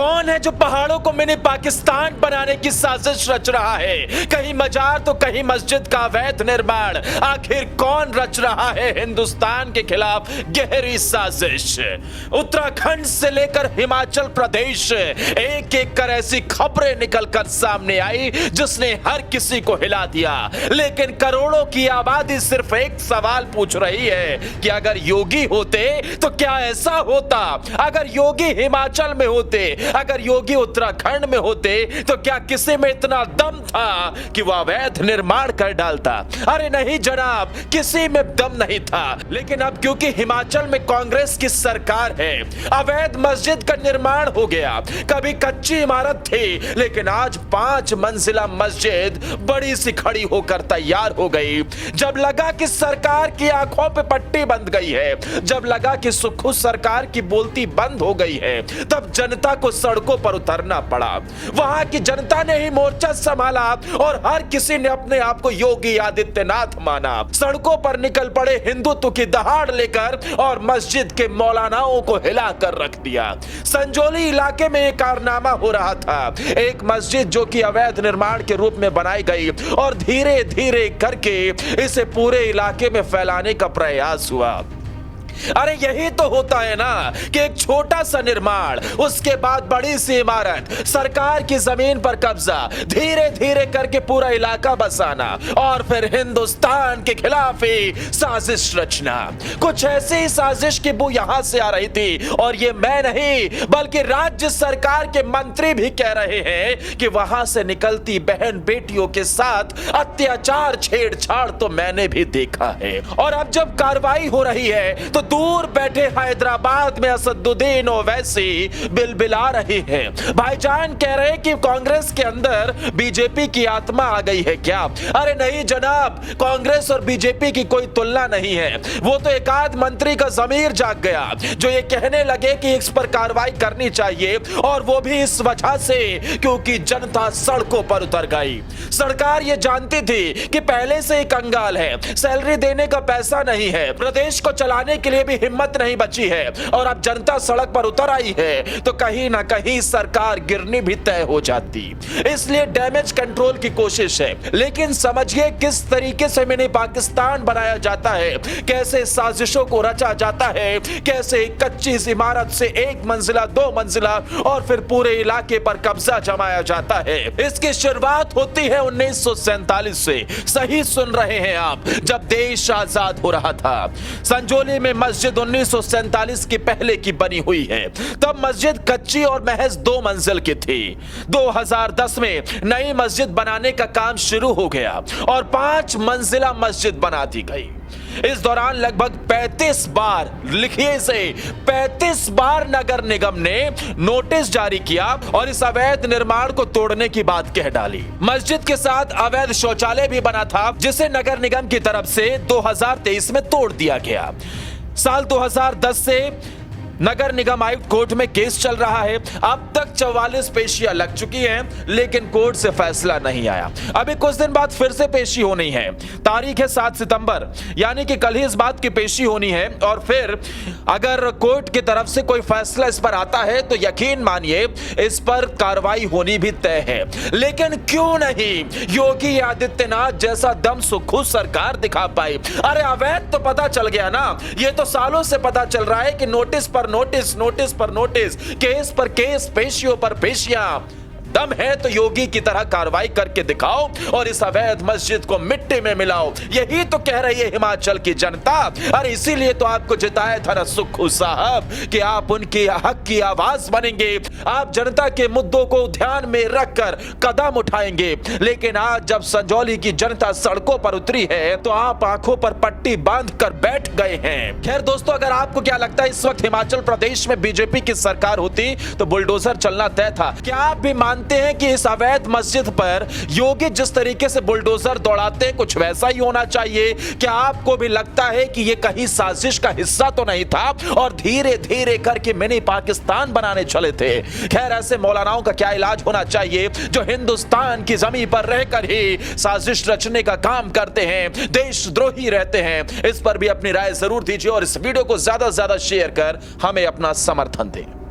कौन है जो पहाड़ों को मिनी पाकिस्तान बनाने की साजिश रच रहा है? कहीं मजार तो कहीं मस्जिद का अवैध निर्माण। आखिर कौन रच रहा है हिंदुस्तान के खिलाफ गहरी साजिश? उत्तराखंड से लेकर हिमाचल प्रदेश, एक एक कर ऐसी खबरें निकलकर सामने आई जिसने हर किसी को हिला दिया। लेकिन करोड़ों की आबादी सिर्फ एक सवाल पूछ रही है कि अगर योगी होते तो क्या ऐसा होता? अगर योगी हिमाचल में होते, अगर योगी उत्तराखंड में होते तो क्या किसी में इतना दम था कि वह अवैध निर्माण कर डालता? अरे नहीं जनाब, किसी में दम नहीं था। लेकिन अब क्योंकि हिमाचल में कांग्रेस की सरकार है, अवैध मस्जिद का निर्माण हो गया। कभी कच्ची इमारत थी लेकिन आज 5 मंजिला मस्जिद बड़ी सी खड़ी होकर तैयार हो गई। जब लगा कि सरकार की आंखों पे पट्टी बंध गई है, जब लगा कि सुखू सरकार की बोलती बंद हो गई है, तब जनता को सड़कों पर उतरना पड़ा। वहां की जनता ने ही मोर्चा संभाला और हर किसी ने अपने आप को योगी आदित्यनाथ माना। सड़कों पर निकल पड़े हिंदुत्व की दहाड़ लेकर और मस्जिद के मौलानाओं को हिलाकर रख दिया। संजौली इलाके में एक कारनामा हो रहा था। एक मस्जिद जो कि अवैध निर्माण के रूप में बनाई गई और धीरे धीरे करके इसे पूरे इलाके में फैलाने का प्रयास हुआ। अरे यही तो होता है ना कि एक छोटा सा निर्माण, उसके बाद बड़ी सी इमारत, सरकार की जमीन पर कब्जा, धीरे धीरे करके पूरा इलाका बसाना और फिर हिंदुस्तान के खिलाफ ही साजिश रचना। कुछ ऐसी ही साजिश की बू यहां से आ रही थी और ये मैं नहीं बल्कि राज्य सरकार के मंत्री भी कह रहे हैं कि वहां से निकलती बहन बेटियों के साथ अत्याचार छेड़छाड़ तो मैंने भी देखा है। और अब जब कार्रवाई हो रही है तो दूर बैठे हैदराबाद में असदुद्दीन ओवैसी बिलबिला रहे हैं। भाईजान कह रहे हैं कि कांग्रेस के अंदर बीजेपी की आत्मा आ गई है क्या? अरे नहीं जनाब, कांग्रेस और बीजेपी की कोई तुलना नहीं है। वो तो एक आध मंत्री का ज़मीर जाग गया जो ये कहने लगे कि इस पर कार्रवाई करनी चाहिए, और वो भी इस वजह से क्योंकि जनता सड़कों पर उतर गई। सरकार ये जानती थी कि पहले से ही कंगाल है, सैलरी देने का पैसा नहीं है, प्रदेश को चलाने के लिए भी हिम्मत नहीं बची है, और अब जनता सड़क पर उतर आई है तो कहीं ना कहीं सरकार गिरनी भी तय हो जाती। इसलिए डैमेज कंट्रोल की कोशिश है। लेकिन समझिए किस तरीके से मिनी पाकिस्तान बनाया जाता है, कैसे साजिशों को रचा जाता है, कैसे कच्ची इमारत से 1 मंजिला 2 मंजिला और फिर पूरे इलाके पर कब्जा जमाया जाता है। इसकी शुरुआत होती है 1947 से। सही सुन रहे हैं आप, जब देश आजाद हो रहा था। संजौली में मस्जिद 1947 की पहले की बनी हुई है। तब मस्जिद कच्ची और महज 2 मंजिल की थी। 2010 में नई मस्जिद बनाने का काम शुरू हो गया और 5 मंजिला मस्जिद बना दी गई। इस दौरान लगभग 35 बार, लिखिए से 35 बार नगर निगम ने नोटिस जारी किया और इस अवैध निर्माण को तोड़ने की बात कह डाली। मस्जिद के साथ अवैध शौचालय भी बना था जिसे नगर निगम की तरफ से 2023 में तोड़ दिया गया। साल 2010 से नगर निगम आयुक्त कोर्ट में केस चल रहा है। अब तक 44 पेशियां लग चुकी हैं लेकिन कोर्ट से फैसला नहीं आया। अभी कुछ दिन बाद फिर से पेशी होनी है। तारीख है 7 सितंबर, यानी कि कल ही इस बात की पेशी होनी है। और फिर अगर कोर्ट की तरफ से कोई फैसला इस पर आता है तो यकीन मानिए इस पर कार्रवाई होनी भी तय है। लेकिन क्यों नहीं योगी आदित्यनाथ जैसा दम सुखू सरकार दिखा पाई? अरे अवैध तो पता चल गया ना, ये तो सालों से पता चल रहा है कि नोटिस पर नोटिस, नोटिस पर नोटिस, केस पर केस, पेशियों पर पेशियां। दम है तो योगी की तरह कार्रवाई करके दिखाओ और इस अवैध मस्जिद को मिट्टी में मिलाओ। यही तो कह रही है हिमाचल की जनता। अरे इसीलिए तो आपको जिताया था ना सुखू साहब कि आप उनके हक की आवाज बनेंगे, आप जनता के मुद्दों को ध्यान में रखकर कदम उठाएंगे। लेकिन आज जब संजौली की जनता सड़कों पर उतरी है तो आप आंखों पर पट्टी बांध कर बैठ गए हैं। खैर दोस्तों, अगर आपको क्या लगता है इस वक्त हिमाचल प्रदेश में बीजेपी की सरकार होती तो बुलडोजर चलना तय था? क्या आप भी मानते हैं कि इस अवैध मस्जिद पर योगी जिस तरीके से बुलडोजर दौड़ाते हैं कुछ वैसा ही होना चाहिए? क्या आपको भी लगता है कि यह कहीं साजिश का हिस्सा तो नहीं था और धीरे धीरे करके मिनी पाकिस्तान बनाने चले थे? खैर ऐसे मौलानाओं का क्या इलाज होना चाहिए जो हिंदुस्तान की जमीन पर रहकर ही साजिश रचने का काम करते हैं, देशद्रोही रहते हैं? इस पर भी अपनी राय जरूर दीजिए और इस वीडियो को ज्यादा से ज्यादा शेयर कर हमें अपना समर्थन दें।